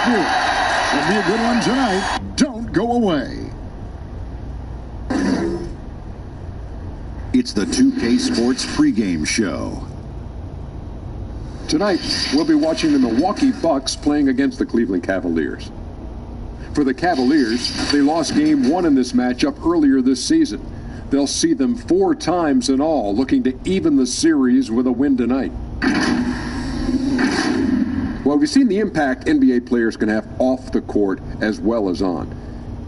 sport. Should be a good one tonight. Don't go away. It's the 2K Sports pregame show. Tonight, we'll be watching the Milwaukee Bucks playing against the Cleveland Cavaliers. For the Cavaliers, they lost Game 1 in this matchup earlier this season. They'll see them 4 times in all, looking to even the series with a win tonight. Well, we've seen the impact NBA players can have off the court as well as on.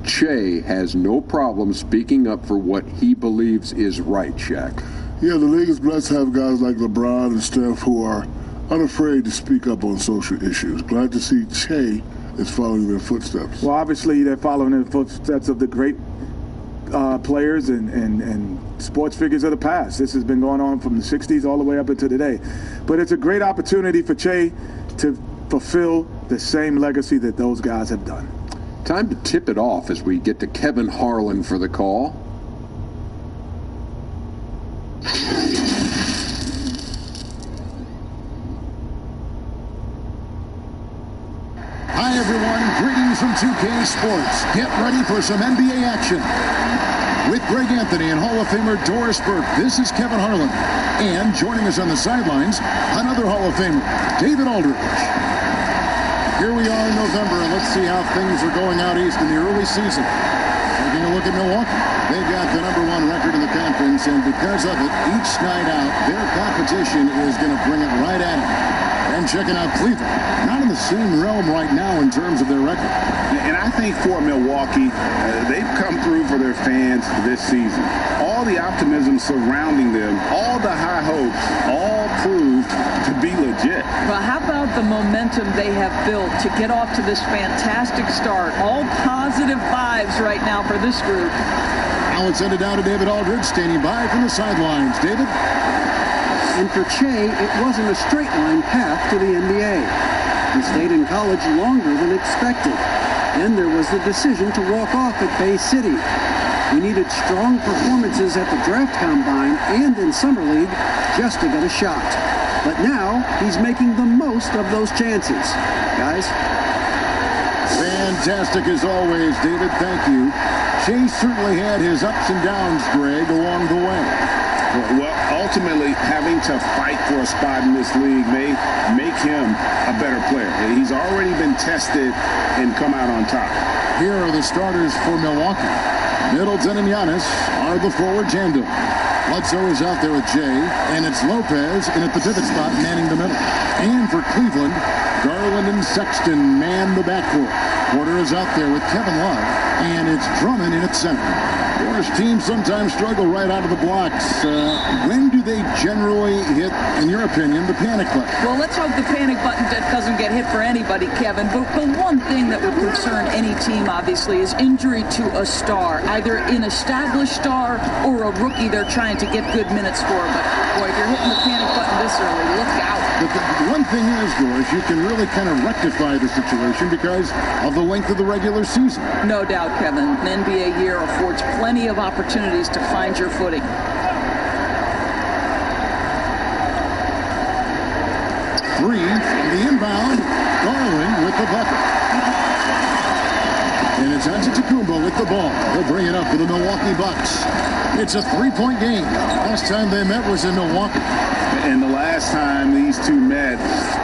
Che has no problem speaking up for what he believes is right, Shaq. Yeah, the league is blessed to have guys like LeBron and Steph who are unafraid to speak up on social issues. Glad to see Che is following their footsteps. Well, obviously, they're following the footsteps of the great players and sports figures of the past. This has been going on from the 60s all the way up into today. But it's a great opportunity for Che to fulfill the same legacy that those guys have done. Time to tip it off as we get to Kevin Harlan for the call. Hi, everyone. Greetings from 2K Sports. Get ready for some NBA action. With Greg Anthony and Hall of Famer Doris Burke, this is Kevin Harlan. And joining us on the sidelines, another Hall of Famer, David Aldridge. Here we are in November, and let's see how things are going out east in the early season. Taking a look at Milwaukee. They've got the #1 record in the conference, and because of it, each night out, their competition is going to bring it right at them. And checking out Cleveland, not in the same realm right now in terms of their record. And I think for Milwaukee, they've come through for their fans this season. All the optimism surrounding them, all the high hopes, all proved to be legit. Well, how about the momentum they have built to get off to this fantastic start? All positive vibes right now for this group. Now let's send it down to David Aldridge, standing by from the sidelines. David? And for Che, it wasn't a straight line path to the NBA. He stayed in college longer than expected. Then there was the decision to walk off at Bay City. He needed strong performances at the draft combine and in Summer League just to get a shot. But now he's making the most of those chances. Guys? Fantastic as always, David. Thank you. Che certainly had his ups and downs, Greg, along the way. Well, ultimately, having to fight for a spot in this league may make him a better player. He's already been tested and come out on top. Here are the starters for Milwaukee. Middleton and Giannis are the forward tandem. Bledsoe is out there with Jay, and it's Lopez in at the pivot spot manning the middle. And for Cleveland, Garland and Sexton man the backcourt. Porter is out there with Kevin Love, and it's Drummond in at center. Warriors teams sometimes struggle right out of the blocks. When do they generally hit, in your opinion, the panic button? Well, let's hope the panic button doesn't get hit for anybody, Kevin. But one thing that would concern any team, obviously, is injury to a star, either an established star or a rookie they're trying to get good minutes for. But, boy, if you're hitting the panic button this early, look out. But the one thing is, Doris, you can really kind of rectify the situation because of the length of the regular season. No doubt, Kevin. An NBA year affords plenty of opportunities to find your footing. Three from the inbound. Garland with the bucket. And it's Antetokounmpo with the ball. He'll bring it up for the Milwaukee Bucks. It's a three-point game. Last time they met was in Milwaukee. And the last time these two met,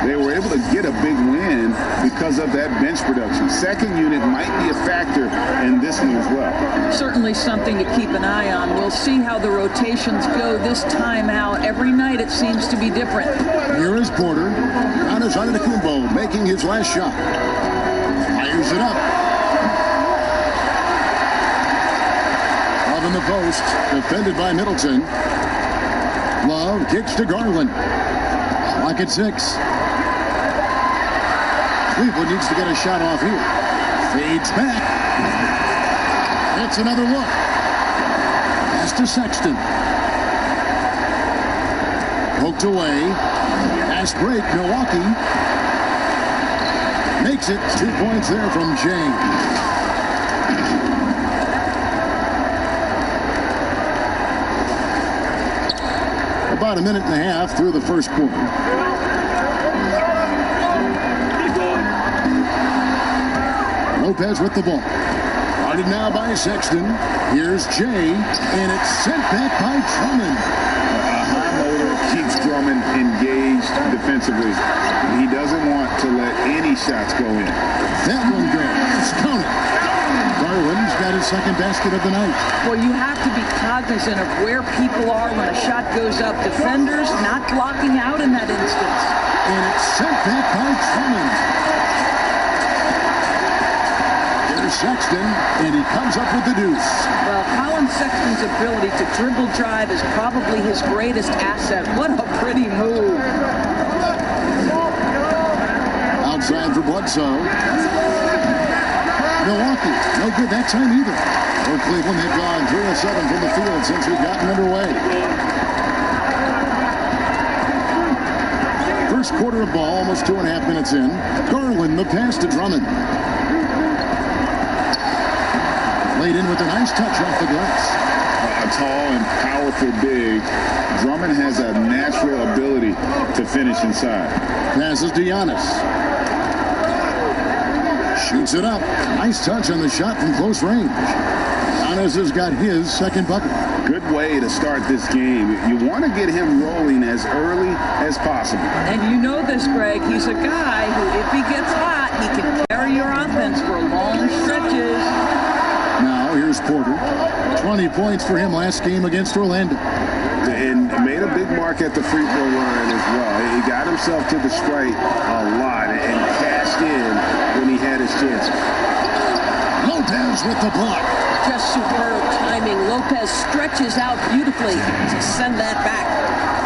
they were able to get a big win because of that bench production. Second unit might be a factor in this one as well. Certainly something to keep an eye on. We'll see how the rotations go this time out. Every night it seems to be different. Here is Porter. Giannis Antetokounmpo making his last shot. Fires it up. Love in the post. Defended by Middleton. Love kicks to Garland. Clock at 6. Cleveland needs to get a shot off here. Fades back. That's another look. Pass to Sexton. Poked away. Fast break. Milwaukee makes it. 2 points there from James. About a minute and a half through the first quarter. Lopez with the ball. Guarded now by Sexton. Here's Jay, and it's sent back by Drummond. A high motor keeps Drummond engaged defensively. He doesn't want to let any shots go in. That one goes. Counted. Garland's got his second basket of the night. Well, you have to be cognizant of where people are when a shot goes up. Defenders not blocking out in that instance. And it's sent back by Drummond. Here's Sexton, and he comes up with the deuce. Well, Colin Sexton's ability to dribble drive is probably his greatest asset. What a pretty move. Outside for Bledsoe. Milwaukee, no good that time either. For Cleveland, they've gone 3 of 7 from the field since we've gotten underway. First quarter of ball, almost 2.5 minutes in. Garland, the pass to Drummond. Laid in with a nice touch off the glass. A tall and powerful big. Drummond has a natural ability to finish inside. Passes to Giannis. Shoots it up. Nice touch on the shot from close range. Giannis has got his second bucket. Good way to start this game. You want to get him rolling as early as possible. And you know this, Greg. He's a guy who, if he gets hot, he can carry your offense for long stretches. Now, here's Porter. 20 points for him last game against Orlando. And made a big mark at the free throw line as well. He got himself to the strike a lot and cashed in when he had his chance. Lopez with the block. Just superb timing. Lopez stretches out beautifully to send that back.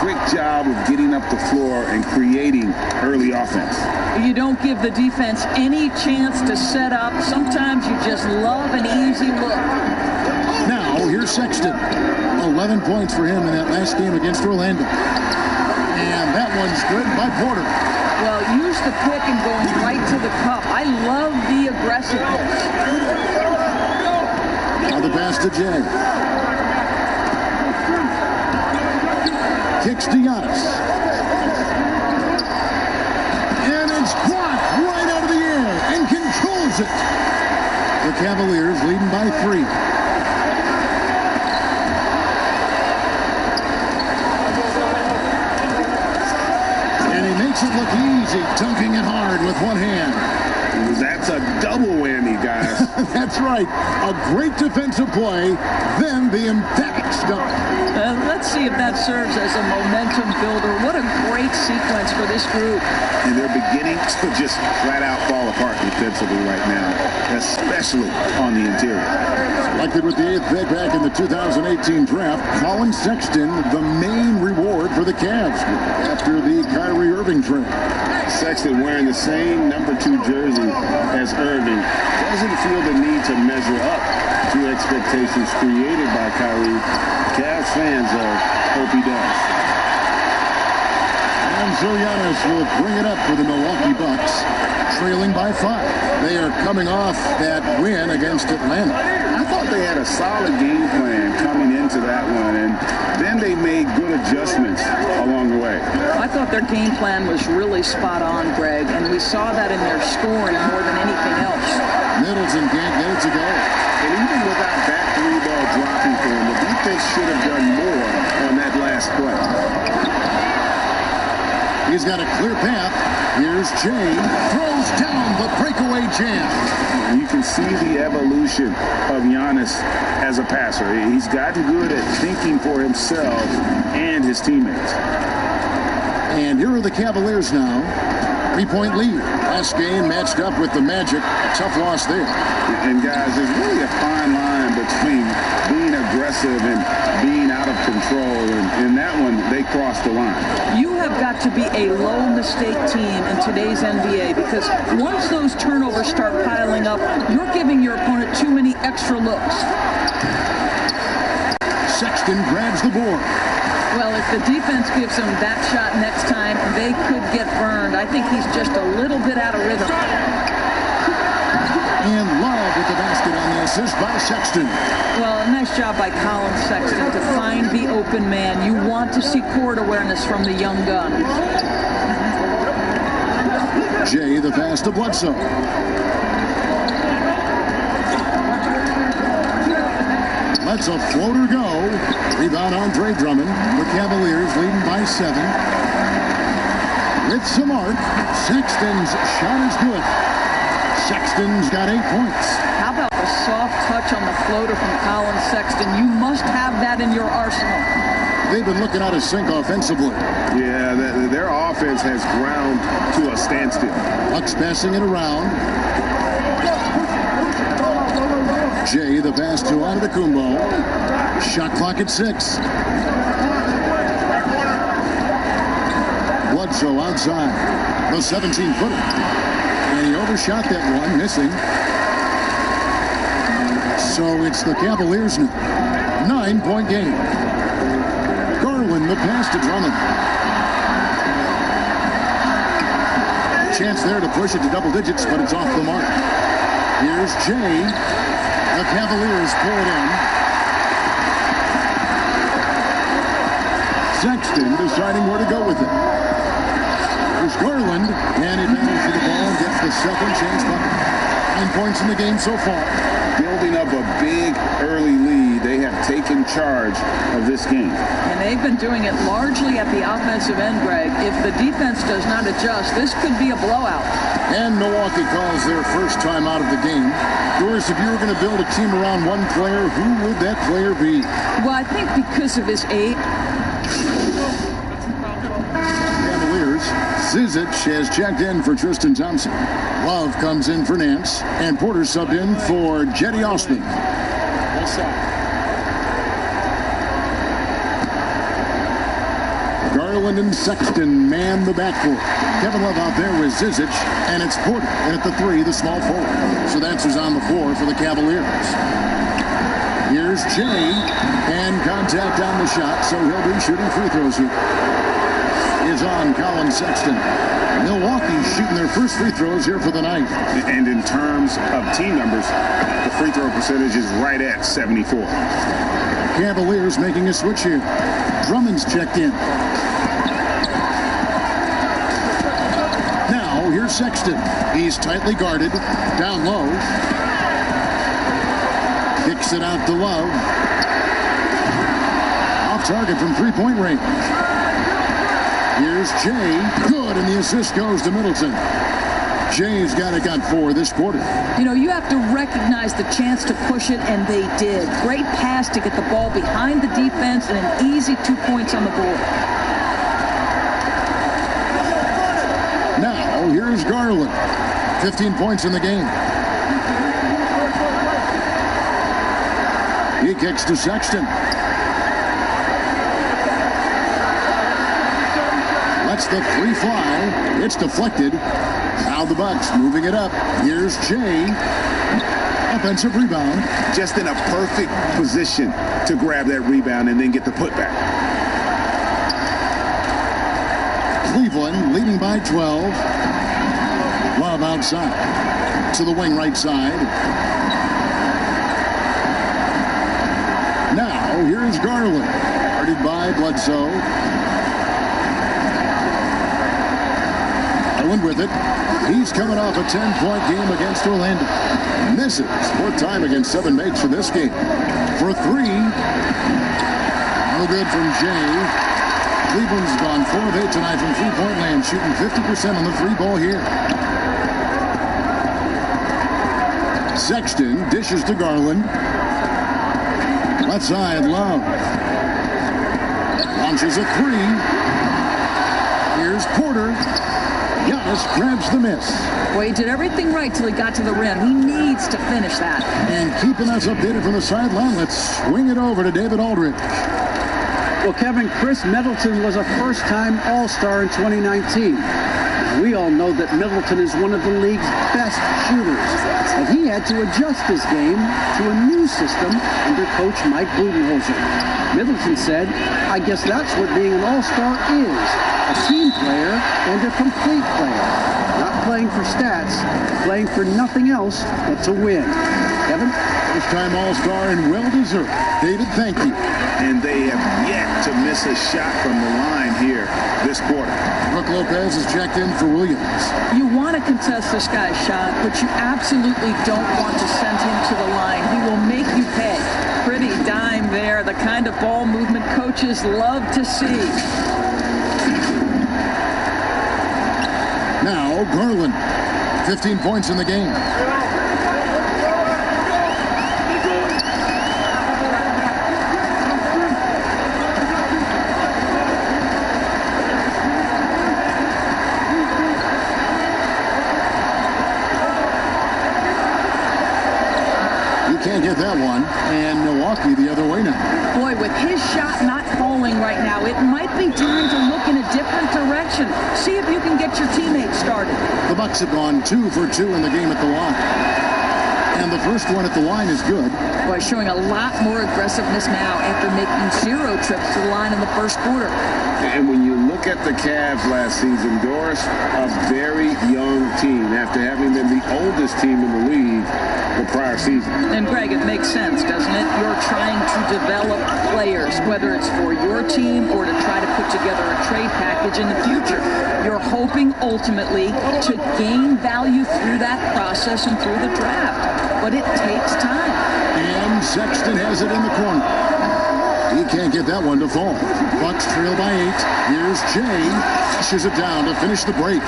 Quick job of getting up the floor and creating early offense. You don't give the defense any chance to set up. Sometimes you just love an easy look. Now, here's Sexton. 11 points for him in that last game against Orlando. And that one's good by Porter. Well, use the pick and going right to the cup. I love the aggressiveness. Now the pass to Jay. Kicks to Giannis. And it's blocked right out of the air and controls it. The Cavaliers leading by 3. And he makes it look easy, dunking it hard with one hand. That's a double whammy, guys. That's right. A great defensive play, then the emphatic stop. Let's see if that serves as a momentum builder. What a great sequence for this group. And they're beginning to just flat out fall apart defensively right now, especially on the interior. Selected with the 8th pick back in the 2018 draft, Colin Sexton, the main reward for the Cavs after the Kyrie Irving trade. Sexton wearing the same number 2 jersey as Irving doesn't feel the need to measure up to expectations created by Kyrie. Cavs fans hope he does. And so Giannis will bring it up for the Milwaukee Bucks, trailing by 5. They are coming off that win against Atlanta. I thought they had a solid game plan coming into that one, and then they made good adjustments along the way. I thought their game plan was really spot on, Greg, and we saw that in their scoring more than anything else. Middleton can't get it to go. And even without that 3-ball dropping for him, the defense should have done more on that last play. He's got a clear path. Here's Jay. Throws down the breakaway jam. You can see the evolution of Giannis as a passer. He's gotten good at thinking for himself and his teammates. And here are the Cavaliers now. 3-point lead. Last game matched up with the Magic. A tough loss there. And guys, there's really a fine line between being aggressive and being out of control. And in that one, they crossed the line. You have got to be a low mistake team in today's NBA because once those turnovers start piling up, you're giving your opponent too many extra looks. Sexton grabs the board. Well, if the defense gives him that shot next time, they could get burned. I think he's just a little bit out of rhythm. And Love with the basket on the assist by Sexton. Well, a nice job by Colin Sexton to find the open man. You want to see court awareness from the young gun. Jay, the pass to Bledsoe. Lets a floater go. Rebound Andre Drummond. The Cavaliers leading by 7. With some arc, Sexton's shot is good. Sexton's got 8 points. How about the soft touch on the floater from Colin Sexton? You must have that in your arsenal. They've been looking out of sync offensively. Yeah, their offense has ground to a standstill. Bucks passing it around. Jay, the pass to Antetokounmpo. Shot clock at 6. Bledsoe outside. The 17-footer. And he overshot that one, missing. So it's the Cavaliers now. 9-point game. Garland, the pass to Drummond. Chance there to push it to double digits, but it's off the mark. Here's Jay. The Cavaliers pull it in. Sexton deciding where to go with it. Here's Garland, and he battles for the ball and gets the second chance bucket. 9 points in the game so far. Building up a big early lead, they have taken charge of this game. And they've been doing it largely at the offensive end, Greg. If the defense does not adjust, this could be a blowout. And Milwaukee calls their first time out of the game. Doris, if you were going to build a team around one player, who would that player be? Well, I think because of his age. Cavaliers, Zizic has checked in for Tristan Thompson. Love comes in for Nance, and Porter subbed in for Jetty Osman. Garland and Sexton man the backcourt. Kevin Love out there with Zizic, and it's Porter. And at the 3, the small forward. So that's who's on the floor for the Cavaliers. Here's Jay, and contact on the shot, so he'll be shooting free throws here. Is on Colin Sexton. Milwaukee shooting their first free throws here for the night. And in terms of team numbers, the free throw percentage is right at 74. Cavaliers making a switch here. Drummond's checked in. Now, here's Sexton. He's tightly guarded, down low. Kicks it out to Love. Off target from three-point range. Here's Jay. Good, and the assist goes to Middleton. Jay's got 4 this quarter. You know, you have to recognize the chance to push it, and they did. Great pass to get the ball behind the defense and an easy 2 points on the board. Now, here's Garland. 15 points in the game. He kicks to Sexton. Lets the 3 fly. It's deflected. Now the Bucks moving it up. Here's Jay. Offensive rebound. Just in a perfect position to grab that rebound and then get the putback. Cleveland leading by 12. Love outside. To the wing right side. Now, here's Garland. Guarded by Bledsoe. Garland with it. He's coming off a 10-point game against Orlando. Misses. 4th time against 7 mates for this game. For 3. No good from Jay. Cleveland's gone 4 of 8 tonight from three-point land, shooting 50% on the 3-ball here. Sexton dishes to Garland. Left side, Love. Launches a 3. Here's Porter. Giannis grabs the miss. Well, he did everything right till he got to the rim. He needs to finish that. And keeping us updated from the sideline, let's swing it over to David Aldridge. Well, Kevin, Chris Middleton was a first-time All-Star in 2019. Now, we all know that Middleton is one of the league's best shooters, and he had to adjust his game to a new system under coach Mike Budenholzer. Middleton said, "I guess that's what being an All-Star is, a team player and a complete player. Not playing for stats, playing for nothing else but to win." Kevin? First-time All-Star and well-deserved. David, thank you. And they have yet to miss a shot from the line here this quarter. Brook Lopez is checked in for Williams. You want to contest this guy's shot, but you absolutely don't want to send him to the line. He will make you pay. Pretty dime coaches love to see. Now Garland, 15 points in the game. Can't get that one, and Milwaukee the other way now. Boy, with his shot not falling right now, it might be time to look in a different direction. See if you can get your teammates started. The Bucks have gone 2 for 2 in the game at the line. And the first one at the line is good. Boy, showing a lot more aggressiveness now after making 0 trips to the line in the first quarter. And when you look at the Cavs last season, Doris, a very young team after having been the oldest team in the league the prior season. And Greg, it makes sense, doesn't it? You're trying to develop players, whether it's for your team or to try to put together a trade package in the future. You're hoping ultimately to gain value through that process and through the draft. But it takes time. And Sexton has it in the corner. He can't get that one to fall. Bucks trail by 8. Here's Jay. Pushes it down to finish the break.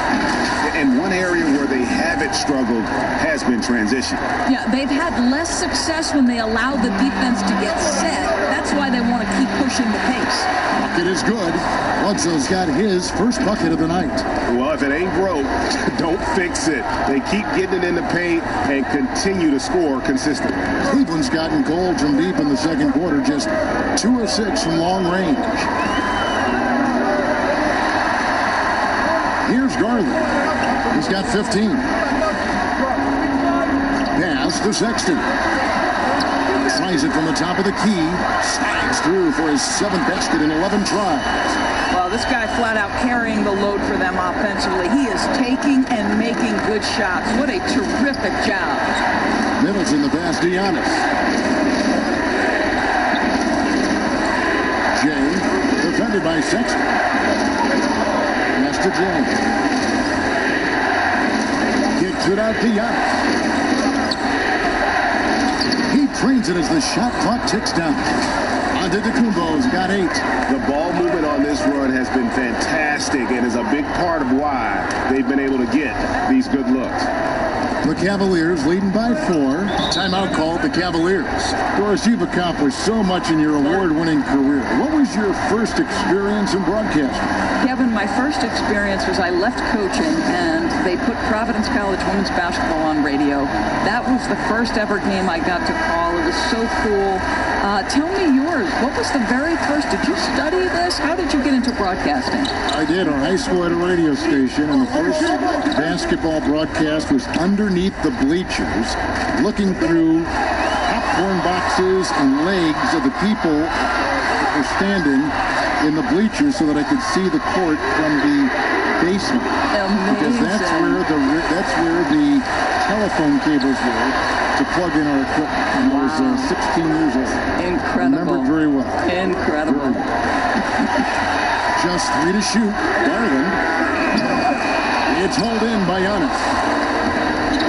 And one area where they haven't struggled has been transition. Yeah, they've had less success when they allow the defense to get set. That's why they want to keep pushing the pace. Bucket is good. Bledsoe's got his first bucket of the night. Well, if it ain't broke, don't fix it. They keep getting it in the paint and continue to score consistently. Cleveland's gotten cold from deep in the second quarter, just 2 of 6 from long range. Here's Garland. He's got 15. Pass to Sexton. Tries it from the top of the key. Slides through for his 7th basket in 11 tries. Well, this guy flat out carrying the load for them offensively. He is taking and making good shots. What a terrific job. Middleton the pass to Giannis. Jay, defended by Sexton. Pass to Jay. Kicks it out to Giannis. He trains it as the shot clock ticks down. Antetokounmpo's got 8. The ball movement on this run has been fantastic and is a big part of why they've been able to get these good looks. The Cavaliers leading by 4. Timeout called the Cavaliers. Doris, you've accomplished so much in your award-winning career. What was your first experience in broadcasting? Kevin, my first experience was I left coaching and they put Providence College women's basketball on radio. That was the first ever game I got to call. It was so cool. Tell me yours. What was the very first? Did you study this? How did you get into broadcasting? I did. Our high school at a radio station, and the first basketball broadcast was underneath the bleachers, looking through popcorn boxes and legs of the people that were standing in the bleachers so that I could see the court from the basement. Amazing. Because that's where the telephone cables were to plug in our equipment. And I was 16 years old. Incredible. Remember it very well. Incredible. Just 3 to shoot. Garland. It's hauled in by Giannis.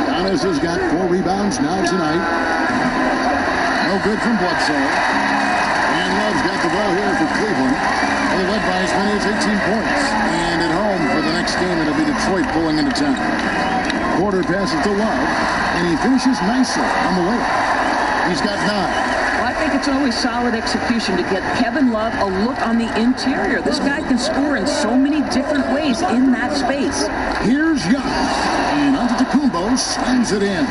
Giannis has got 4 rebounds now tonight. No good from Bledsoe. And Love's got the ball here for Cleveland. They led by as many as 18 points. And at home for the next game, it'll be Detroit pulling into town. Porter passes to Love, and he finishes nicely on the layup. He's got 9. Well, I think it's always solid execution to get Kevin Love a look on the interior. This guy can score in so many different ways in that space. Here's Giannis, and Antetokounmpo slams it in.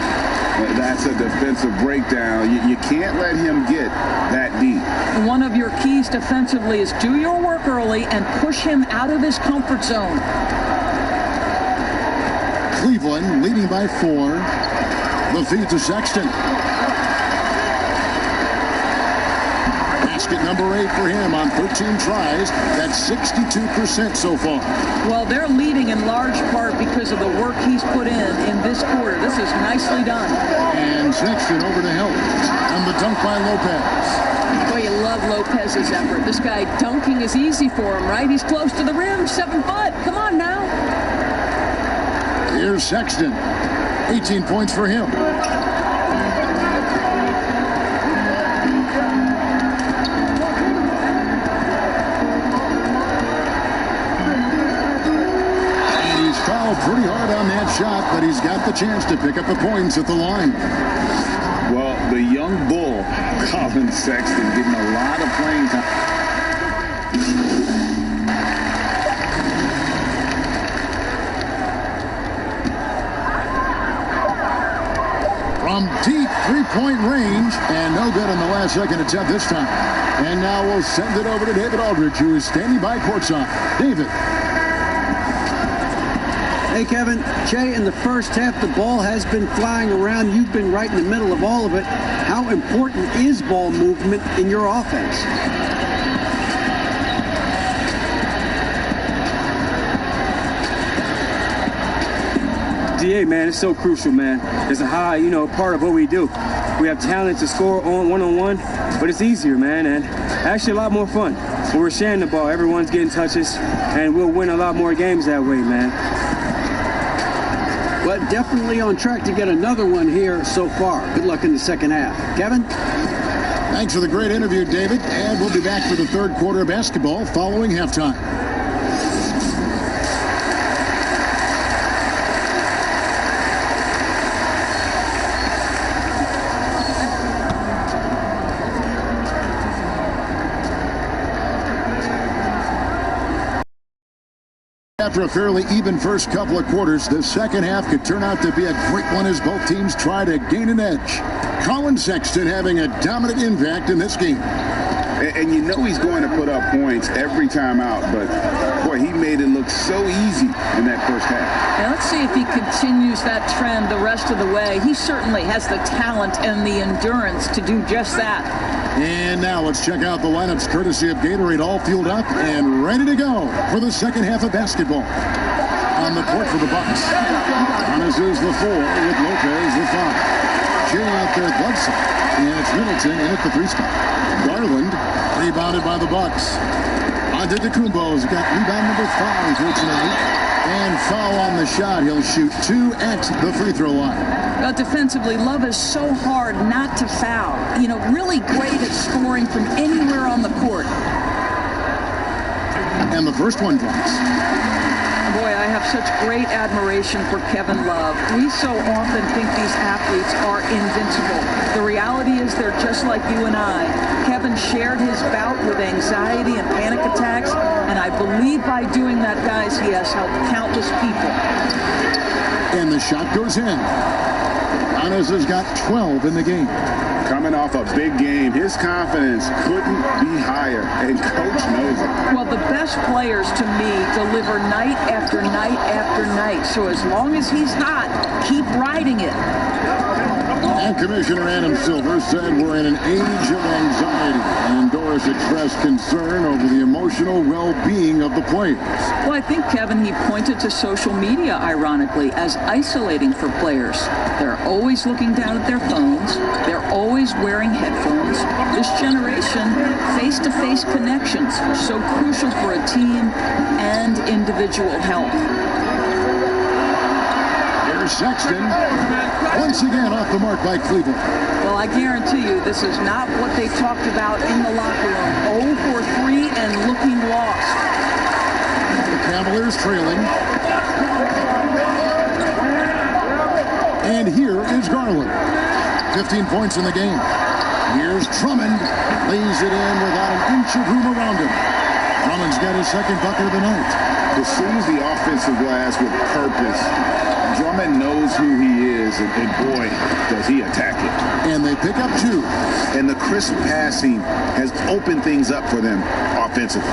That's a defensive breakdown. You can't let him get that deep. One of your keys defensively is do your work early and push him out of his comfort zone. Cleveland leading by 4. The feed to Sexton. Basket number 8 for him on 13 tries. That's 62% so far. Well, they're leading in large part because of the work he's put in this quarter. This is nicely done. And Sexton over to help. And the dunk by Lopez. Boy, you love Lopez's effort. This guy dunking is easy for him, right? He's close to the rim, 7 foot. Come on now. Here's Sexton. 18 points for him. shot, but he's got the chance to pick up the points at the line. Well, the young bull, Collin Sexton, getting a lot of playing time. From deep three-point range, and no good on the last second attempt this time. And now we'll send it over to David Aldridge, who is standing by courtside. David. Hey, Kevin. Jay, in the first half, the ball has been flying around. You've been right in the middle of all of it. How important is ball movement in your offense? DA, man, it's so crucial, man. It's a high, part of what we do. We have talent to score on one-on-one, but it's easier, man, and actually a lot more fun. When we're sharing the ball, everyone's getting touches, and we'll win a lot more games that way, man. But definitely on track to get another one here so far. Good luck in the second half. Kevin? Thanks for the great interview, David. And we'll be back for the third quarter of basketball following halftime. After a fairly even first couple of quarters, the second half could turn out to be a great one as both teams try to gain an edge. Collin Sexton having a dominant impact in this game. And you know he's going to put up points every time out, but boy, he made it look so easy in that first half. Now let's see if he continues that trend the rest of the way. He certainly has the talent and the endurance to do just that. And now let's check out the lineups courtesy of Gatorade, all fueled up and ready to go for the second half of basketball. On the court for the Bucks, Giannis is the 4 with Lopez the 5. Jay out there, Bledsoe, and it's Middleton in at the 3 spot. Garland rebounded by the Bucks. Antetokounmpo's got rebound number 5 here tonight. And foul on the shot. He'll shoot 2 at the free throw line. Defensively, Love is so hard not to foul. Really great at scoring from anywhere on the court. And the first one drops. Boy, I have such great admiration for Kevin Love. We so often think these athletes are invincible. The reality is they're just like you and I. Kevin shared his bout with anxiety and panic attacks, and I believe by doing that, guys, he has helped countless people. And the shot goes in. Giannis has got 12 in the game. Coming off a big game, his confidence couldn't be higher, and Coach knows it. Well, the best players, to me, deliver night after night after night. So as long as he's hot, keep riding it. And Commissioner Adam Silver said we're in an age of anxiety, and Doris expressed concern over the emotional well-being of the players. Well, I think, Kevin, he pointed to social media, ironically, as isolating for players. They're always looking down at their phones. They're always wearing headphones. This generation, face-to-face connections, so crucial for a team and individual health. Here's Sexton, once again off the mark by Cleveland. Well, I guarantee you this is not what they talked about in the locker room. 0 for 3 and looking lost. The Cavaliers trailing. And here is Garland. 15 points in the game. Here's Drummond. Lays it in without an inch of room around him. Drummond's got his second bucket of the night. To seize the offensive glass with purpose, Drummond knows who he is, and boy, does he attack it. And they pick up 2. And the crisp passing has opened things up for them offensively.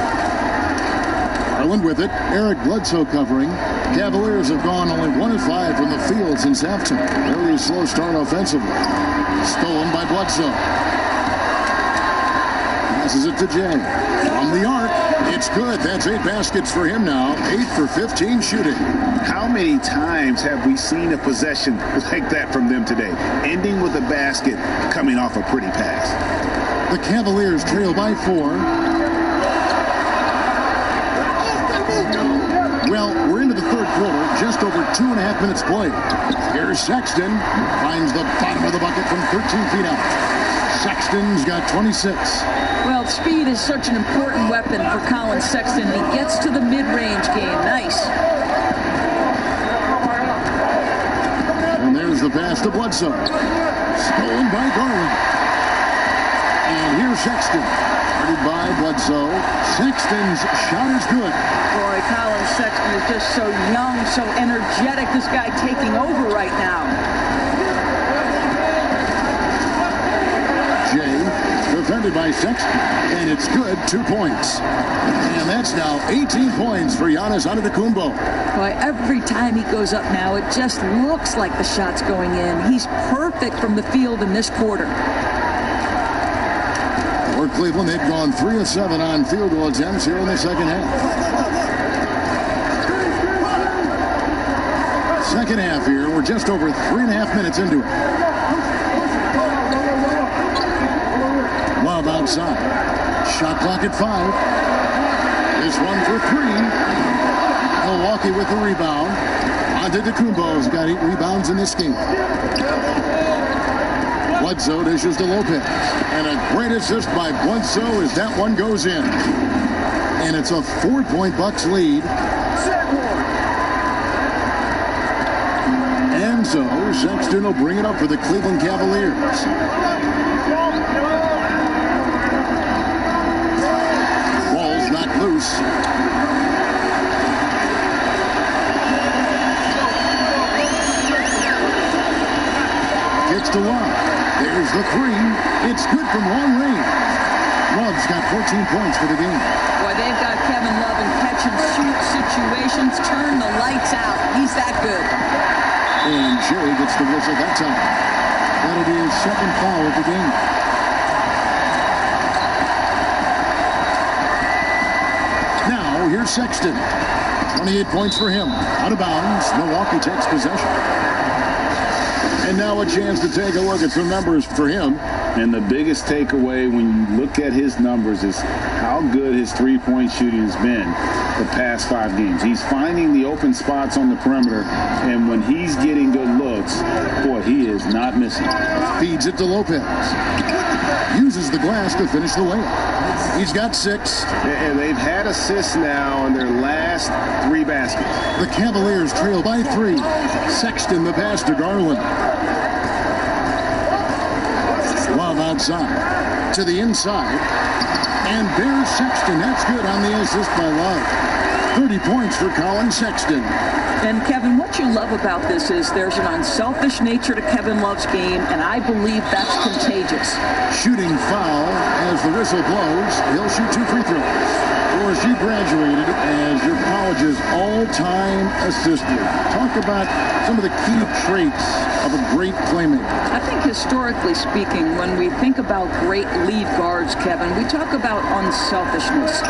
Garland with it. Eric Bledsoe covering. Cavaliers have gone only 1 of 5 from the field since halftime. Early slow start offensively. Stolen by Bledsoe. Passes it to Jay. From the arc. It's good. That's 8 baskets for him now. 8 for 15 shooting. How many times have we seen a possession like that from them today? Ending with a basket, coming off a pretty pass. The Cavaliers trail by 4. Well, we're into the third quarter, just over 2.5 minutes played. Here's Sexton, finds the bottom of the bucket from 13 feet out. Sexton's got 26. Well, speed is such an important weapon for Collin Sexton. He gets to the mid-range game. Nice. Here's the pass to Bledsoe. Stolen by Garland. And here's Sexton. Guarded by Bledsoe. Sexton's shot is good. Boy, Colin Sexton is just so young, so energetic. This guy taking over right now. Jay, defended by Sexton, and it's good, 2 points. And that's now 18 points for Giannis Antetokounmpo. Boy, every time he goes up now, it just looks like the shot's going in. He's perfect from the field in this quarter. For Cleveland, they've gone 3 of 7 on field goal attempts here in the second half. Second half here, we're just over 3.5 minutes into it. Love outside. Shot clock at 5. This one for 3. Milwaukee with the rebound. Antetokounmpo's got 8 rebounds in this game. Bledsoe dishes to Lopez. And a great assist by Bledsoe as that one goes in. And it's a 4-point Bucks lead. And so Sexton will bring it up for the Cleveland Cavaliers. Ball's knocked loose. Gets to Love. There's the 3. It's good from long range. Love's got 14 points for the game. Boy, they've got Kevin Love in catch-and-shoot situations. Turn the lights out. He's that good. And Jay gets the whistle that time. That'll be his second foul of the game. Now, here's Sexton. 28 points for him. Out of bounds. Milwaukee takes possession. And now a chance to take a look at some numbers for him. And the biggest takeaway when you look at his numbers is how good his three-point shooting has been the past 5 games. He's finding the open spots on the perimeter, and when he's getting good looks, boy, he is not missing. Feeds it to Lopez. Uses the glass to finish the layup. He's got 6. And they've had assists now on their last 3 baskets. The Cavaliers trail by 3. Sexton the pass to Garland. Love outside. To the inside. And there's Sexton. That's good on the assist by Love. 30 points for Colin Sexton. And, Kevin, what you love about this is there's an unselfish nature to Kevin Love's game, and I believe that's contagious. Shooting foul as the whistle blows. He'll shoot 2 free throws. Of course, you graduated as your college's all-time assist leader. Talk about some of the key traits of a great playmaker. I think historically speaking, when we think about great lead guards, Kevin, we talk about unselfishness,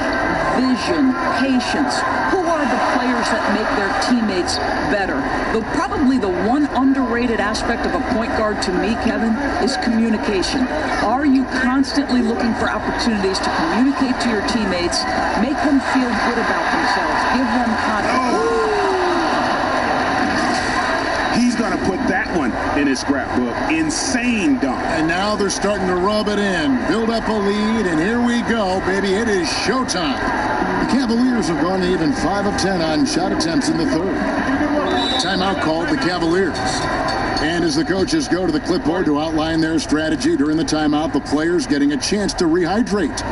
vision, patience. Who are the players that make their teammates better? Probably the one underrated aspect of a point guard to me, Kevin, is communication. Are you constantly looking for opportunities to communicate to your teammates, make them feel good about themselves, give them confidence? He's going to put that one in his scrapbook. Insane dunk. And now they're starting to rub it in, build up a lead, and here we go, baby. It is showtime. The Cavaliers have gone to even 5 of 10 on shot attempts in the third. Timeout called the Cavaliers. And as the coaches go to the clipboard to outline their strategy during the timeout, the players getting a chance to rehydrate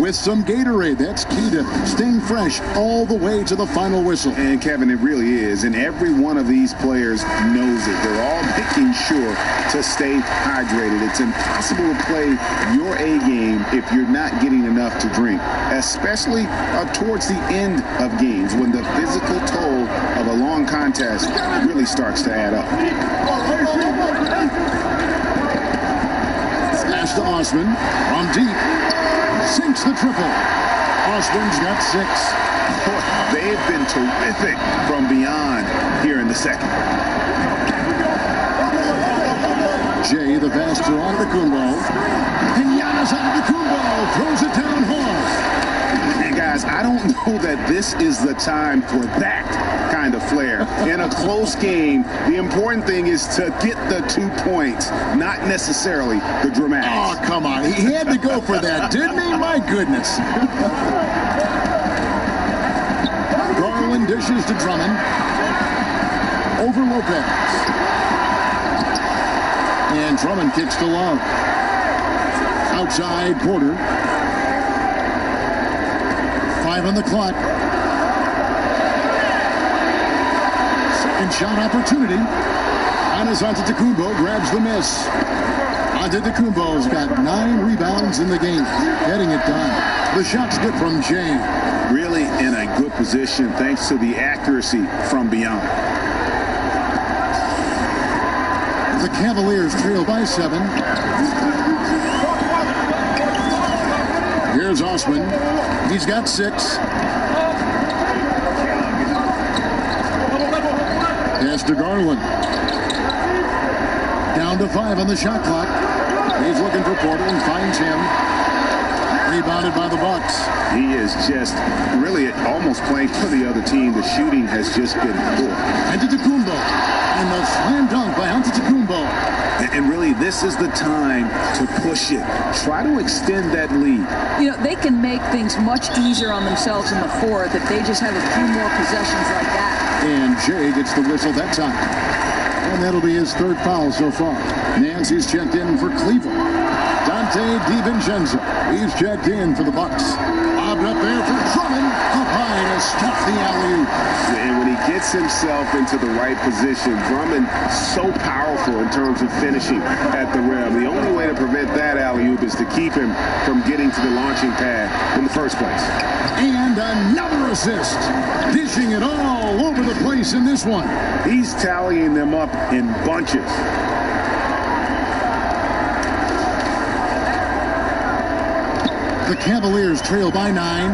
with some Gatorade. That's key to staying fresh all the way to the final whistle. And, Kevin, it really is. And every one of these players knows it. They're all making sure to stay hydrated. It's impossible to play your A game if you're not getting enough to drink, especially towards the end of games when the physical toll of a long contest really starts to add up. Pass to Osman from deep. Sinks the triple. Osman's got 6. They've been terrific from beyond here in the second. Jay, the pass to Antetokounmpo. And Giannis Antetokounmpo throws it down hard. And guys, I don't know that this is the time for that kind of flair. In a close game, the important thing is to get the 2 points, not necessarily the dramatics. Oh, come on. He had to go for that, didn't he? My goodness. Garland dishes to Drummond. Over Lopez. And Drummond kicks to Love. Outside Porter. 5 on the clock. Second shot opportunity. Giannis Antetokounmpo grabs the miss. Antetokounmpo's got 9 rebounds in the game, getting it done. The shot's good from Jay. Really in a good position thanks to the accuracy from beyond. The Cavaliers trail by 7. Here's Osman. He's got 6. Pass to Garland. Down to 5 on the shot clock. He's looking for Porter and finds him. Rebounded by the Bucks. He is just really almost playing for the other team. The shooting has just been poor. Antetokounmpo. And the slam dunk by Antetokounmpo. And really, this is the time to push it. Try to extend that lead. You know, they can make things much easier on themselves in the fourth if they just have a few more possessions like that. And Jay gets the whistle that time. And that'll be his 3rd foul so far. Nancy's checked in for Cleveland. Dante DiVincenzo. He's checked in for the Bucks. Bobbed up there for Drummond. Up high to stuff the alley-oop. And when he gets himself into the right position, Drummond so powerful in terms of finishing at the rim. The only way to prevent that alley-oop is to keep him from getting to the launching pad in the first place. And another assist. Dishing it all over the place in this one. He's tallying them up in bunches. The Cavaliers trail by 9.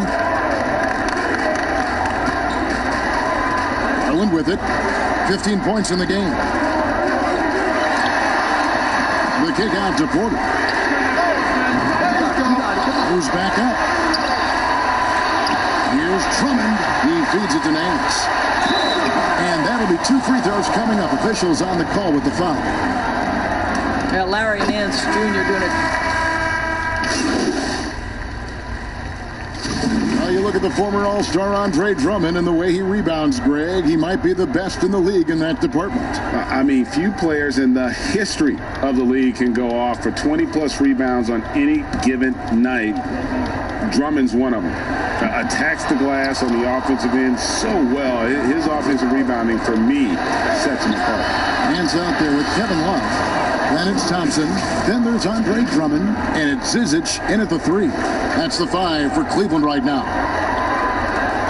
Garland with it. 15 points in the game. The kick out to Porter. Moves back up. Here's Drummond. He feeds it to Nance. And that'll be 2 free throws coming up. Officials on the call with the foul. Yeah, Larry Nance Jr. doing it. Well, you look at the former All-Star Andre Drummond and the way he rebounds, Greg. He might be the best in the league in that department. I mean, few players in the history of the league can go off for 20-plus rebounds on any given night. Drummond's one of them. Attacks the glass on the offensive end so well. His offensive rebounding, for me, sets him apart. Hands out there with Kevin Love. Then it's Thompson. Then there's Andre Drummond. And it's Zizic in at the 3. That's the 5 for Cleveland right now.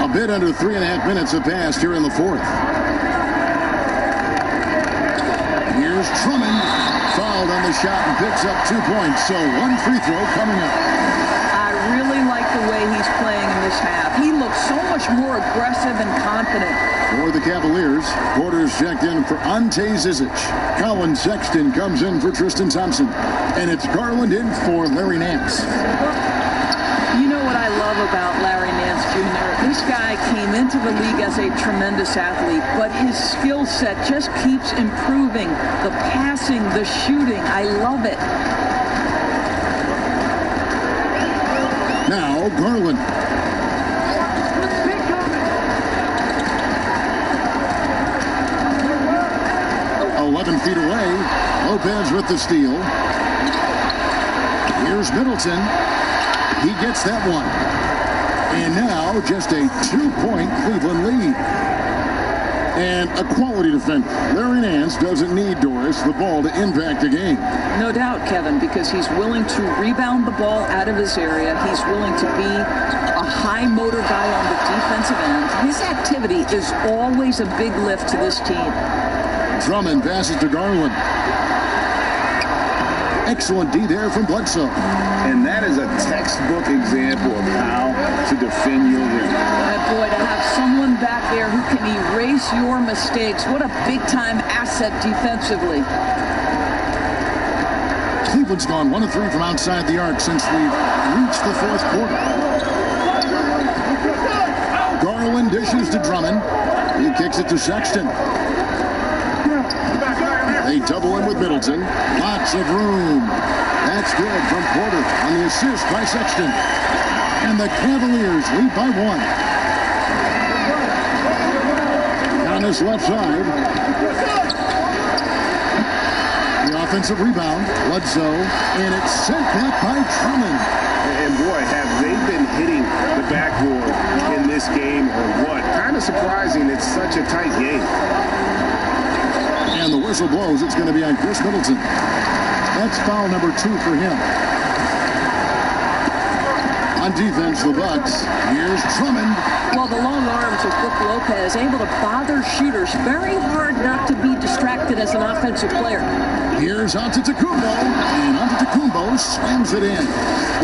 A bit under 3.5 minutes have passed here in the 4th. Here's Drummond. Fouled on the shot and picks up 2 points. So 1 free throw coming up. I really like the way he's playing in this half. He looks so much more aggressive and confident. For the Cavaliers, Porter's checked in for Ante Zizic. Colin Sexton comes in for Tristan Thompson. And it's Garland in for Larry Nance. You know what I love about Larry Nance Jr.? This guy came into the league as a tremendous athlete, but his skill set just keeps improving. The passing, the shooting, I love it. Now, Garland. Feet away. Lopez with the steal. Here's Middleton. He gets that one. And now just a 2-point Cleveland lead. And a quality defender. Larry Nance doesn't need Doris the ball to impact the game. No doubt, Kevin, because he's willing to rebound the ball out of his area. He's willing to be a high motor guy on the defensive end. His activity is always a big lift to this team. Drummond passes to Garland. Excellent D there from Bledsoe. And that is a textbook example of how to defend your rim. Boy, to have someone back there who can erase your mistakes. What a big-time asset defensively. Cleveland's gone 1 of 3 from outside the arc since we've reached the 4th quarter. Garland dishes to Drummond. He kicks it to Sexton. They double in with Middleton. Lots of room. That's good from Porter on the assist by Sexton. And the Cavaliers lead by 1. On this left side. The offensive rebound. Bledsoe, and it's sent back by Drummond. And boy, have they been hitting the backboard in this game or what? Kind of surprising. It's such a tight game. And the whistle blows. It's going to be on Chris Middleton. That's foul number 2 for him. On defense, the Bucks. Here's Drummond. Well, the long arms of Brook Lopez able to bother shooters. Very hard not to be distracted as an offensive player. Here's Antetokounmpo, and Antetokounmpo slams it in.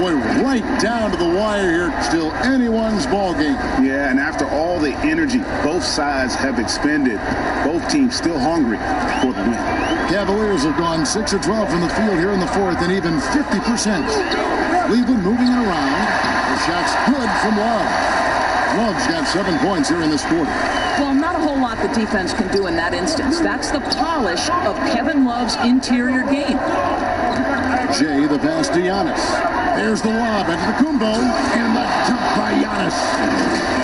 Boy, right down to the wire here. Still anyone's ball game. Yeah, and after all the energy both sides have expended, both teams still hungry for the win. Cavaliers have gone 6 of 12 from the field here in the fourth, and even 50%. Cleveland moving it around. The shot's good from Love. Love's got 7 points here in this quarter. Well, not a whole lot the defense can do in that instance. That's the polish of Kevin Love's interior game. Jay, the pass to Giannis. There's the lob into the Kumbo, and the dunk by Giannis.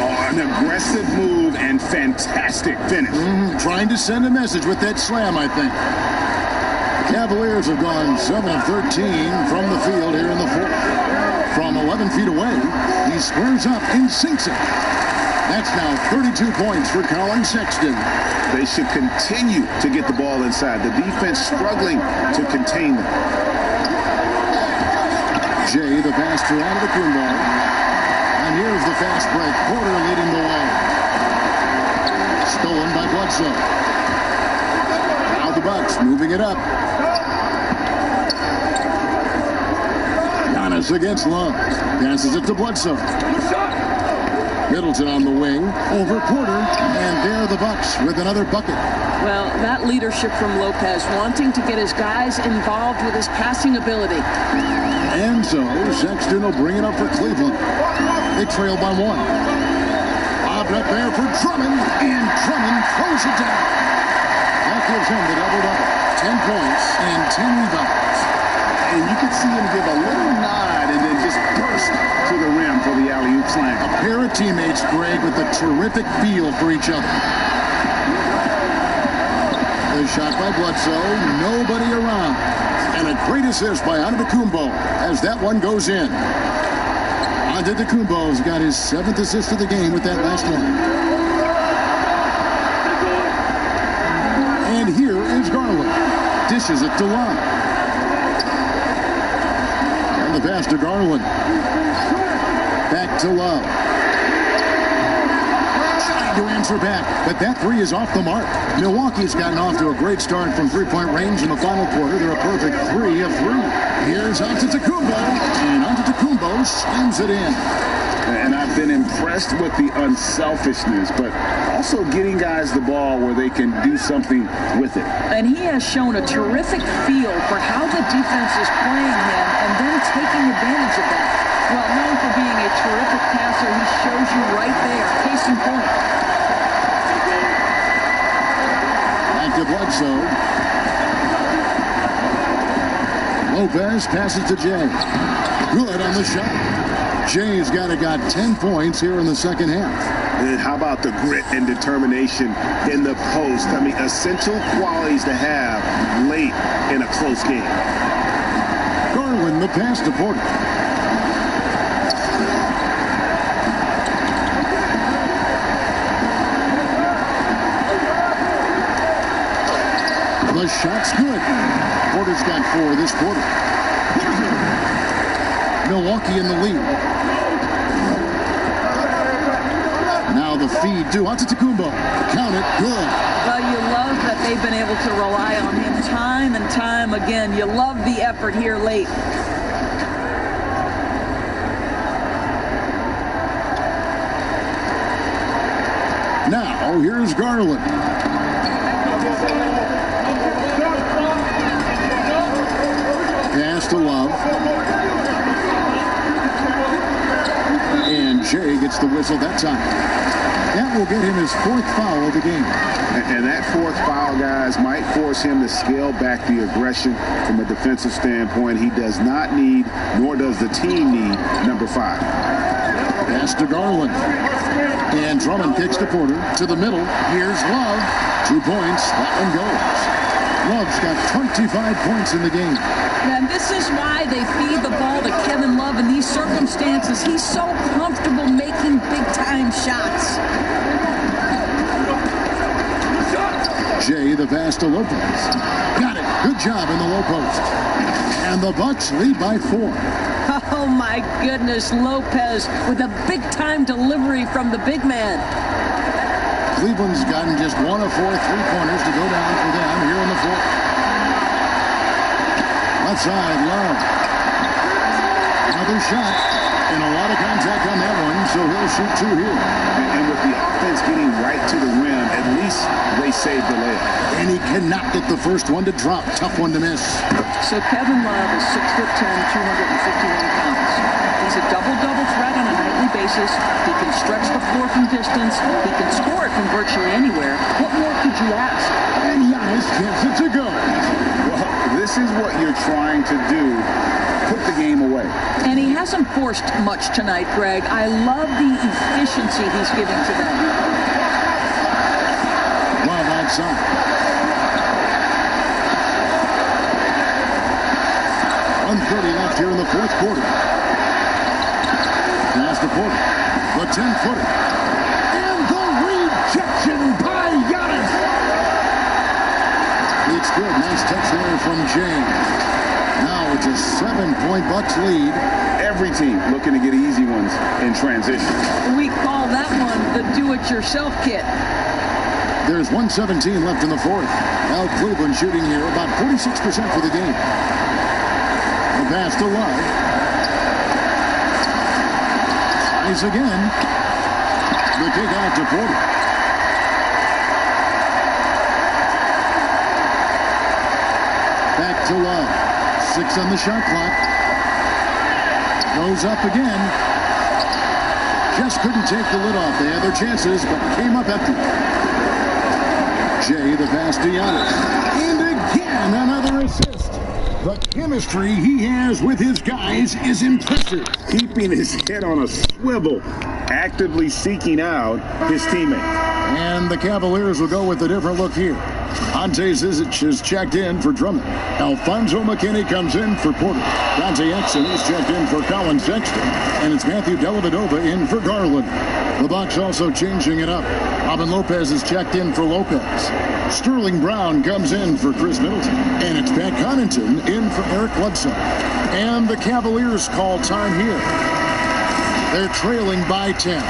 Oh, an aggressive move and fantastic finish. Trying to send a message with that slam, I think. Cavaliers have gone 7 of 13 from the field here in the fourth. From 11 feet away, he squares up and sinks it. That's now 32 points for Colin Sexton. They should continue to get the ball inside. The defense struggling to contain them. Jay, the pass to Antetokounmpo. And here's the fast break. Porter leading the way. Stolen by Bledsoe. Now the Bucks moving it up. Giannis against Love. Passes it to Bledsoe. Middleton on the wing, over Porter, and there the Bucks with another bucket. Well, that leadership from Lopez, wanting to get his guys involved with his passing ability. And so Sexton will bring it up for Cleveland. They trail by 1. Lobbed up there for Drummond, and Drummond throws it down. That gives him the double-double. 10 points and 10 rebounds. And you could see him give a little nod and then just burst to the rim for the alley-oop slam. A pair of teammates, Greg, with a terrific feel for each other. The shot by Bledsoe, nobody around. And a great assist by Antetokounmpo as that one goes in. Antetokounmpo's got his 7th assist of the game with that last one. And here is Garland. Dishes it to Love. The pass to Garland. Back to Love. Trying to answer back, but that 3 is off the mark. Milwaukee's gotten off to a great start from 3-point range in the final quarter. They're a perfect 3 of 3. Here's Antetokounmpo, and Antetokounmpo slams it in. And I've been impressed with the unselfishness, but also getting guys the ball where they can do something with it. And he has shown a terrific feel for how the defense is playing him and then taking advantage of that. Well, known for being a terrific passer, he shows you right there. Case in point. Back to Bledsoe. Lopez passes to Jay. Good on the shot. Jay's got 10 points here in the second half. And how about the grit and determination in the post? I mean, essential qualities to have late in a close game. Garland, the pass to Porter. The shot's good. Porter's got 4 this quarter. Milwaukee in the lead. Now the feed to Antetokounmpo. Count it. Good. Well, you love that they've been able to rely on him time and time again. You love the effort here late. Now, here's Garland. Pass to Love. And Jay gets the whistle that time. That will get him his 4th foul of the game. And that 4th foul, guys, might force him to scale back the aggression from a defensive standpoint. He does not need, nor does the team need, number 5. Pass to Garland. And Drummond kicks to Porter. To the middle. Here's Love. 2 points. That one goes. Love's got 25 points in the game. And this is why they feed the ball to Kevin Love in these circumstances. He's so comfortable making big-time shots. Jay, the pass to Lopez. Got it. Good job in the low post. And the Bucks lead by 4. Oh, my goodness. Lopez with a big-time delivery from the big man. Cleveland's gotten just 1 of 4 3-pointers to go down for them here in the fourth. Left side, Love. Another shot. And a lot of contact on that one, so he'll shoot 2 here. And with the offense getting right to the rim, at least they saved the layup. And he cannot get the first one to drop. Tough one to miss. So Kevin Love is 6'10", 251 pounds. He's a double-double threat on a nightly basis. He can stretch the floor from distance. He can score it from virtually anywhere. What more could you ask? And Giannis gets it to go. Well, this is what you're trying to do. Put the game away. And he hasn't forced much tonight, Greg. I love the efficiency he's giving to them. Love outside. 1:30 left here in the fourth quarter. Pass to Porter. The 10-footer. And the rejection by Giannis. It's good. Nice touch there from James. Now it's a 7-point Bucks lead. Every team looking to get easy ones in transition. We call that one the do-it-yourself kit. There's 1:17 left in the fourth. Now Cleveland shooting here about 46% for the game. The pass to Love. Tries again. The kick out to Porter. Back to Love. 6 on the shot clock. Goes up again. Just couldn't take the lid off. They had their chances, but came up empty. Jay, the pass to Giannis. And again, another assist. The chemistry he has with his guys is impressive. Keeping his head on a swivel, actively seeking out his teammates. And the Cavaliers will go with a different look here. Ante Zizic is checked in for Drummond. Alfonso McKinney comes in for Porter. Dante Exum is checked in for Colin Sexton. And it's Matthew Dellavedova in for Garland. The Bucks also changing it up. Robin Lopez is checked in for Lopez. Sterling Brown comes in for Chris Middleton. And it's Pat Connaughton in for Eric Bledsoe. And the Cavaliers call time here. They're trailing by 10.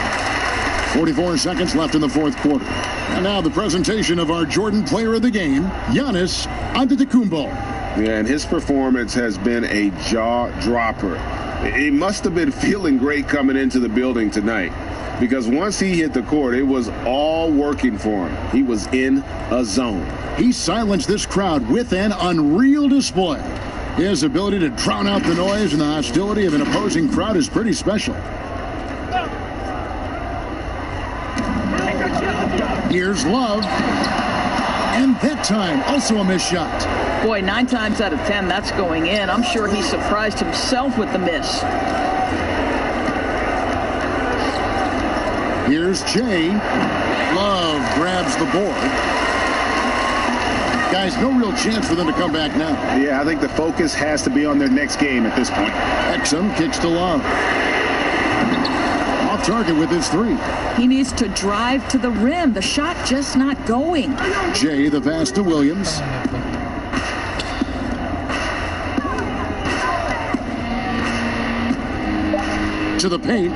44 seconds left in the fourth quarter. And now the presentation of our Jordan Player of the Game, Giannis Antetokounmpo. Yeah, and his performance has been a jaw-dropper. He must have been feeling great coming into the building tonight, because once he hit the court, it was all working for him. He was in a zone. He silenced this crowd with an unreal display. His ability to drown out the noise and the hostility of an opposing crowd is pretty special. Here's Love. And that time, also a missed shot. Boy, 9 times out of 10, that's going in. I'm sure he surprised himself with the miss. Here's Jay. Love grabs the board. Guys, no real chance for them to come back now. Yeah, I think the focus has to be on their next game at this point. Exum kicks to Love. Off target with his 3. He needs to drive to the rim. The shot just not going. Jay, the pass to Williams. To the paint.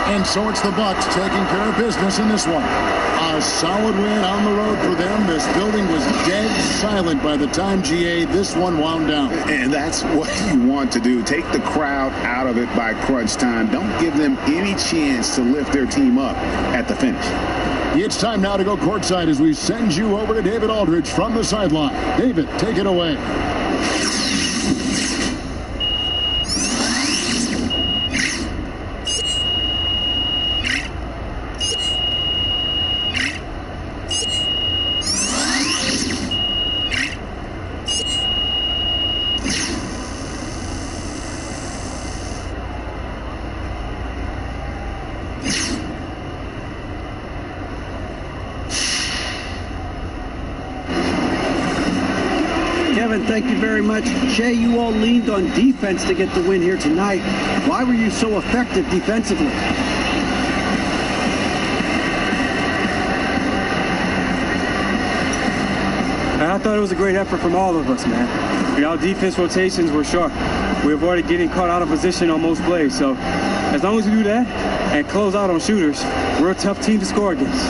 And so it's the Bucks taking care of business in this one. A solid win on the road for them. This building was dead silent by the time, GA, this one wound down. And that's what you want to do. Take the crowd out of it by crunch time. Don't give them any chance to lift their team up at the finish. It's time now to go courtside as we send you over to David Aldridge from the sideline. David, take it away. Kevin, thank you very much. Jay, you all leaned on defense to get the win here tonight. Why were you so effective defensively? I thought it was a great effort from all of us, man. Our defense rotations were sharp. We avoided getting caught out of position on most plays. So as long as we do that and close out on shooters, we're a tough team to score against.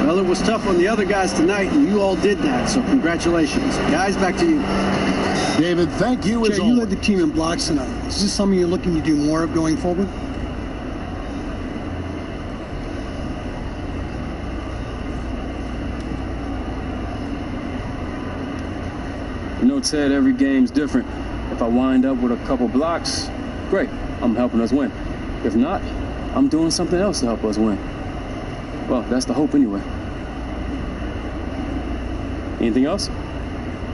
Well, it was tough on the other guys tonight, and you all did that, so congratulations. Guys, back to you. David, thank you as Jay, always. you led the team in blocks tonight. Is this something you're looking to do more of going forward? You know, Ted, every game's different. If I wind up with a couple blocks, great, I'm helping us win. If not, I'm doing something else to help us win. Well, that's the hope anyway. Anything else?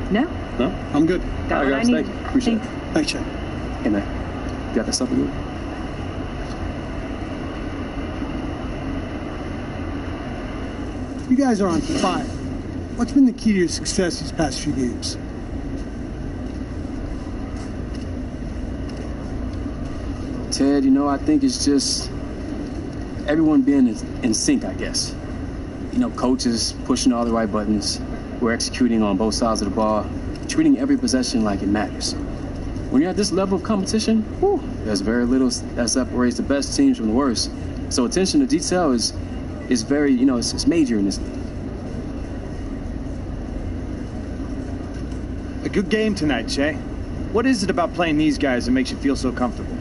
No. No? I'm good. Got All what right, I guys, need. thank you. Appreciate it. Thanks, Jay. Hey, man, you got that stuff to do? You guys are on fire. What's been the key to your success these past few games? Ted, you know, I think it's just everyone being in sync, I guess. You know, coaches pushing all the right buttons. We're executing on both sides of the ball, treating every possession like it matters. When you're at this level of competition, whew, there's very little that separates the best teams from the worst. So attention to detail is very, you know, it's major in this league. A good game tonight, Jay. What is it about playing these guys that makes you feel so comfortable?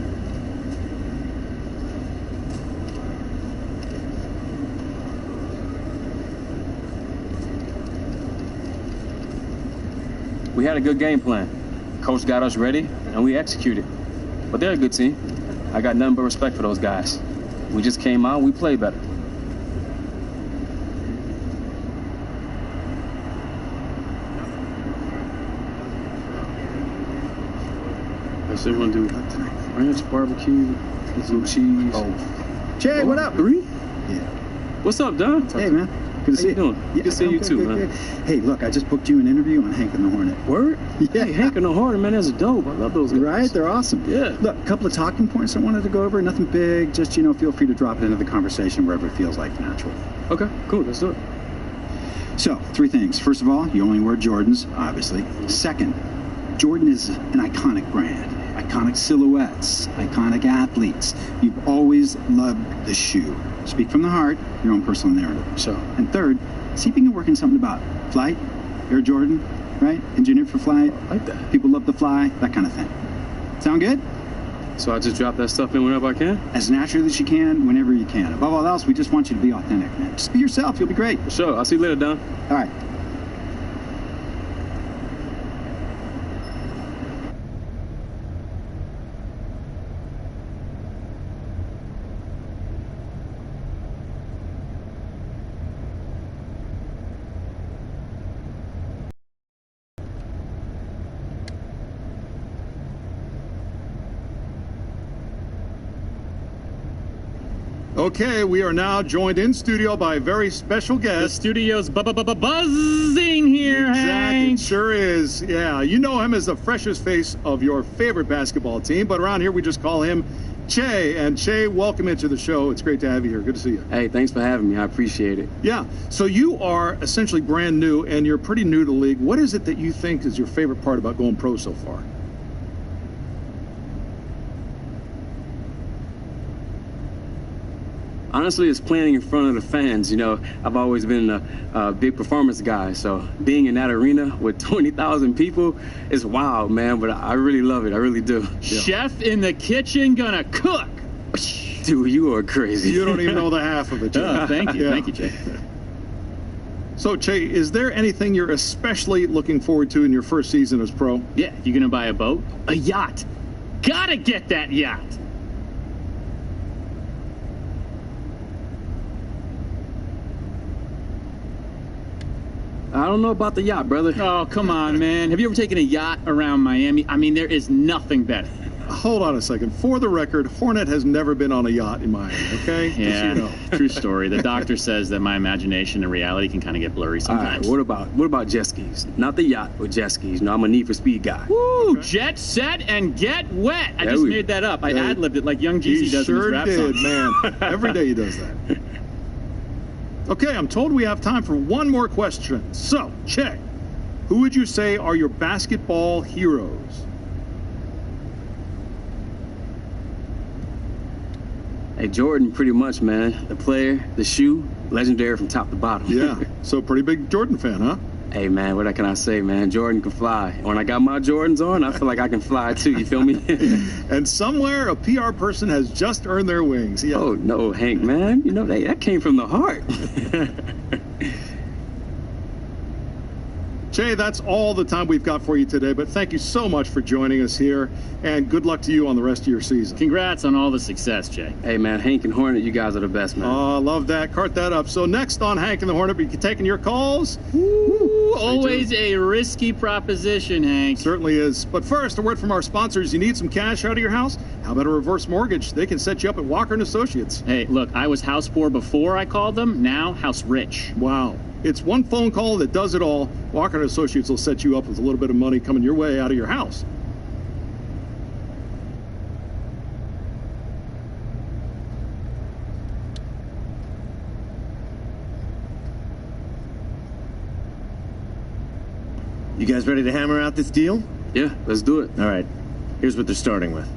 We had a good game plan. Coach got us ready, and we executed. But they're a good team. I got nothing but respect for those guys. We just came out, we played better. What's everyone do? Ranch, barbecue, some cheese. Oh. Jay, what up? Three? Yeah. What's up, Don? Hey, man. Good to see you. How you doing? Good to see you too, man. Hey, look, I just booked you an interview on Hank and the Hornet. Word? Yeah. Hey, Hank and the Hornet, man, that's dope. I love those guys. Right? They're awesome. Yeah. Look, a couple of talking points I wanted to go over. Nothing big. Just, you know, feel free to drop it into the conversation wherever it feels like natural. Okay, cool. Let's do it. So, three things. First of all, you only wear Jordans, obviously. Second, Jordan is an iconic brand. Iconic silhouettes, iconic athletes. You've always loved the shoe. Speak from the heart, your own personal narrative. So, and third, see if you can work in something about flight, Air Jordan, right? Engineered for flight. I like that. People love to fly, that kind of thing. Sound good? So I just drop that stuff in whenever I can? As naturally as you can, whenever you can. Above all else, we just want you to be authentic, man. Just be yourself, you'll be great. For sure. I'll see you later, Don. All right. Okay, we are now joined in studio by a very special guest. The studio's buzzing here, Exactly, Hank. it sure is. Yeah, you know him as the freshest face of your favorite basketball team, but around here we just call him Che. And Che, welcome into the show. It's great to have you here. Good to see you. Hey, thanks for having me. I appreciate it. Yeah, so you are essentially brand new, and you're pretty new to the league. What is it that you think is your favorite part about going pro so far? Honestly, it's playing in front of the fans. You know, I've always been a big performance guy, so being in that arena with 20,000 people is wild, man, but I really love it. I really do. Yeah. Chef in the kitchen gonna cook. Dude, you are crazy. You don't even know the half of it, Che. Thank you. Yeah. Thank you, Jay. So, Che, is there anything you're especially looking forward to in your first season as pro? Yeah, you gonna buy a boat? A yacht. Gotta get that yacht. I don't know about the yacht, brother. Oh, come on, man. Have you ever taken a yacht around Miami? I mean, there is nothing better. Hold on a second. For the record, Hornet has never been on a yacht in Miami, okay? Just so Yeah, you know. true story. The doctor says that my imagination and reality can kind of get blurry sometimes. All right, what about jet skis? Not the yacht, but jet skis. No, I'm a Need for Speed guy. Woo! Jet set and get wet. I just made that up. I ad-libbed it like Young Jeezy does in his rap did, songs. man. Every day he does that. Okay, I'm told we have time for one more question. So, Che, who would you say are your basketball heroes? Hey, Jordan, pretty much, man. The player, the shoe, legendary from top to bottom. Yeah, so pretty big Jordan fan, huh? Hey, man, what can I say, man? Jordan can fly. When I got my Jordans on, I feel like I can fly, too. You feel me? And somewhere, a PR person has just earned their wings. Yeah. Oh, no, Hank, man. You know, that came from the heart. Che, that's all the time we've got for you today, but thank you so much for joining us here, and good luck to you on the rest of your season. Congrats on all the success, Che. Hey, man, Hank and Hornet, you guys are the best, man. Oh, love that. Cart that up. So next on Hank and the Hornet, we'll be taking your calls. Ooh, always a risky proposition, Hank. Certainly is. But first, a word from our sponsors. You need some cash out of your house? How about a reverse mortgage? They can set you up at Walker & Associates. Hey, look, I was house poor before I called them. Now, house rich. Wow. It's one phone call that does it all. Walker & Associates will set you up with a little bit of money coming your way out of your house. You guys ready to hammer out this deal? Yeah, let's do it. All right. Here's what they're starting with.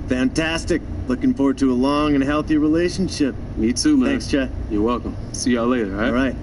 Fantastic. Looking forward to a long and healthy relationship. Me too, man. Thanks, Chet. You're welcome. See y'all later, all right? All right.